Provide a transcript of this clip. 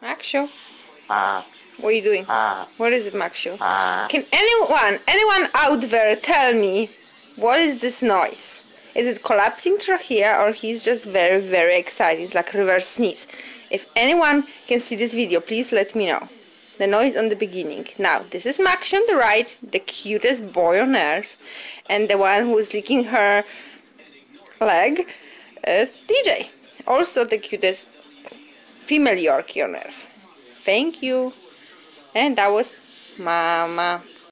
Maxio? What are you doing? What is it, Maxio? Can anyone out there tell me what is this noise? Is it collapsing trachea or he's just very, very excited? It's like reverse sneeze. If anyone can see this video, please let me know. The noise on the beginning. Now, this is Maxio on the right, the cutest boy on earth, and the one who is licking her leg is DJ. Also the cutest female Yorkie on earth. Thank you. And that was Mama.